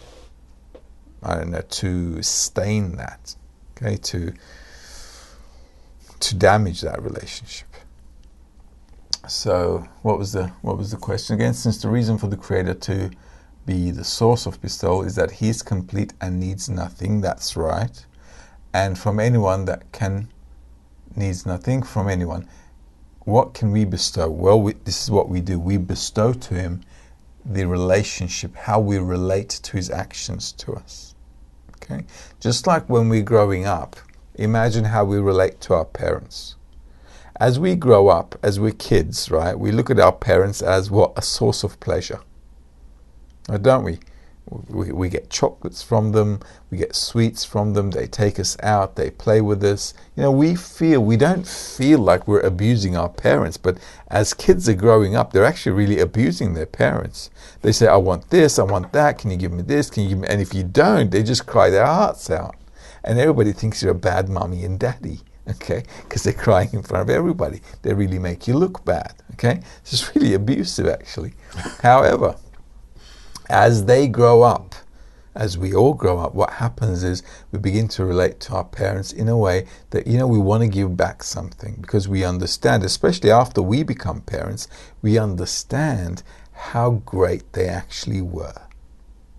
stain that, okay, to damage that relationship. So what was the question again? Since the reason for the Creator to be the source of bestowal is that He is complete and needs nothing. That's right. And from anyone that needs nothing from anyone, what can we bestow? Well, this is what we do. We bestow to Him the relationship, how we relate to His actions to us. Okay? Just like when we're growing up, imagine how we relate to our parents. As we grow up, as we're kids, right, we look at our parents as what? A source of pleasure. Don't we? We get chocolates from them, we get sweets from them, they take us out, they play with us. You know, we don't feel like we're abusing our parents, but as kids are growing up, they're actually really abusing their parents. They say, I want this, I want that, can you give me this, can you give me, and if you don't, they just cry their hearts out. And everybody thinks you're a bad mommy and daddy, okay, because they're crying in front of everybody. They really make you look bad, okay. It's really abusive, actually. However, as they grow up, as we all grow up, what happens is we begin to relate to our parents in a way that, you know, we want to give back something because we understand, especially after we become parents, we understand how great they actually were,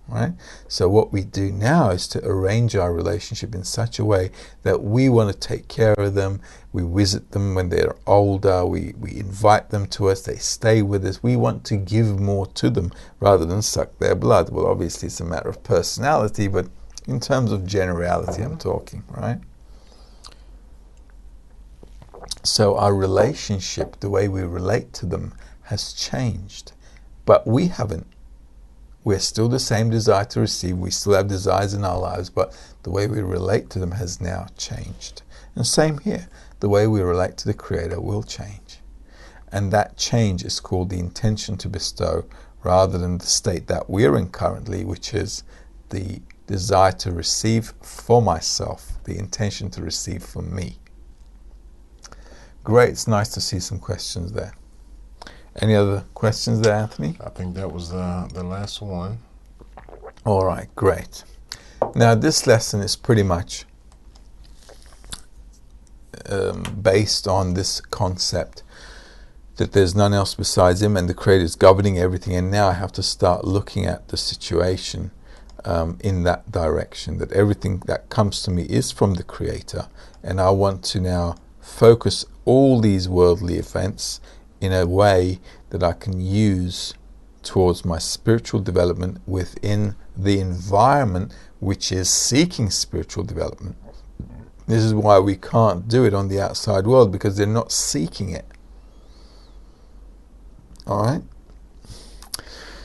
right? So what we do now is to arrange our relationship in such a way that we want to take care of them. We visit them when they're older. We invite them to us. They stay with us. We want to give more to them rather than suck their blood. Well, obviously it's a matter of personality, but in terms of generality I'm talking, right? So our relationship, the way we relate to them, has changed. But we haven't. We're still the same desire to receive. We still have desires in our lives, but the way we relate to them has now changed. And same here. The way we relate to the Creator will change. And that change is called the intention to bestow, rather than the state that we're in currently, which is the desire to receive for myself, the intention to receive from me. Great. It's nice to see some questions there. Any other questions there, Anthony? I think that was the last one. All right, great. Now, this lesson is pretty much based on this concept that there's none else besides Him and the Creator is governing everything. And now I have to start looking at the situation in that direction, that everything that comes to me is from the Creator. And I want to now focus all these worldly events in a way that I can use towards my spiritual development within the environment which is seeking spiritual development. This is why we can't do it on the outside world, because they're not seeking it. All right?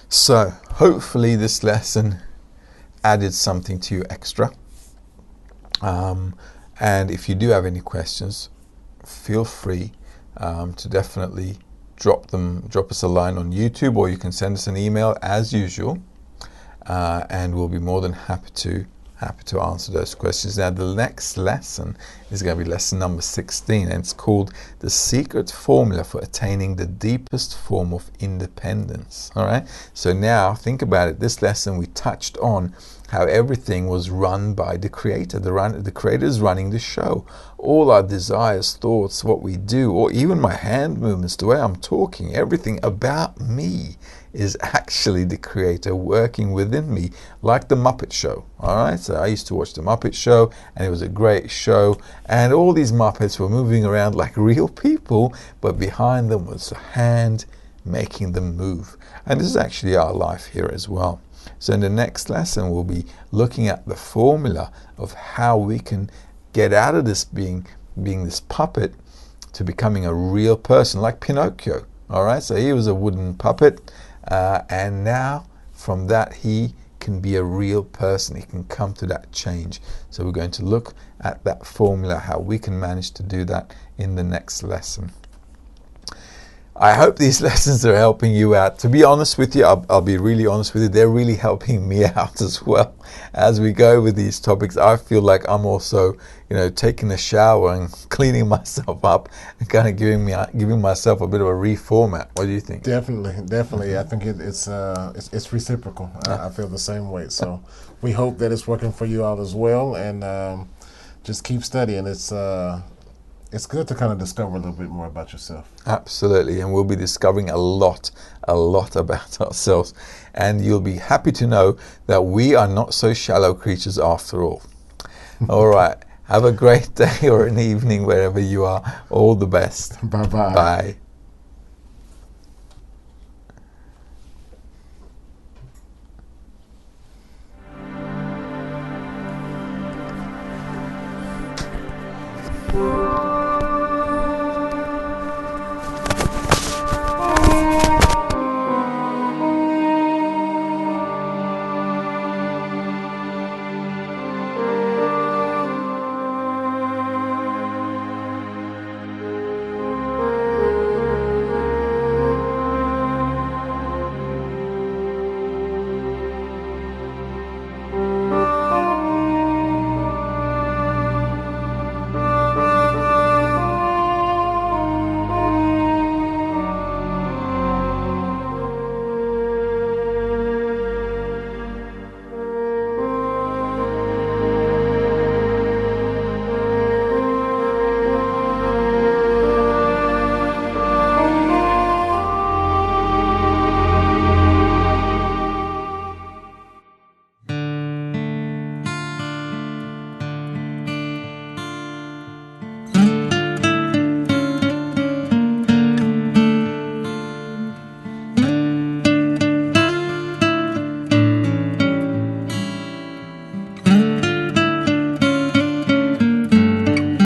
So, hopefully this lesson added something to you extra. And if you do have any questions, feel free to definitely drop us a line on YouTube, or you can send us an email as usual, and we'll be more than happy to happy to answer those questions. Now, the next lesson is going to be lesson number 16, and it's called The Secret Formula for Attaining the Deepest Form of Independence. All right, so now think about it. This lesson we touched on how everything was run by the Creator. The Creator is running the show. All our desires, thoughts, what we do, or even my hand movements, the way I'm talking, everything about me is actually the Creator working within me, like the Muppet Show. All right, so I used to watch the Muppet Show, and it was a great show, and all these Muppets were moving around like real people, but behind them was a hand making them move. And this is actually our life here as well. So in the next lesson, we'll be looking at the formula of how we can get out of this being this puppet to becoming a real person, like Pinocchio. All right, so he was a wooden puppet, and now from that he can be a real person. He can come to that change. So we're going to look at that formula, how we can manage to do that in the next lesson. I hope these lessons are helping you out. To be honest with you, I'll be really honest with you, they're really helping me out as well. As we go with these topics, I feel like I'm also, taking a shower and cleaning myself up and kind of giving myself a bit of a reformat. What do you think? Definitely. I think it's reciprocal. I feel the same way. So we hope that it's working for you all as well, and just keep studying. It's good to kind of discover a little bit more about yourself. Absolutely, and we'll be discovering a lot about ourselves. And you'll be happy to know that we are not so shallow creatures after all. All right, have a great day or an evening wherever you are. All the best. Bye-bye. Bye.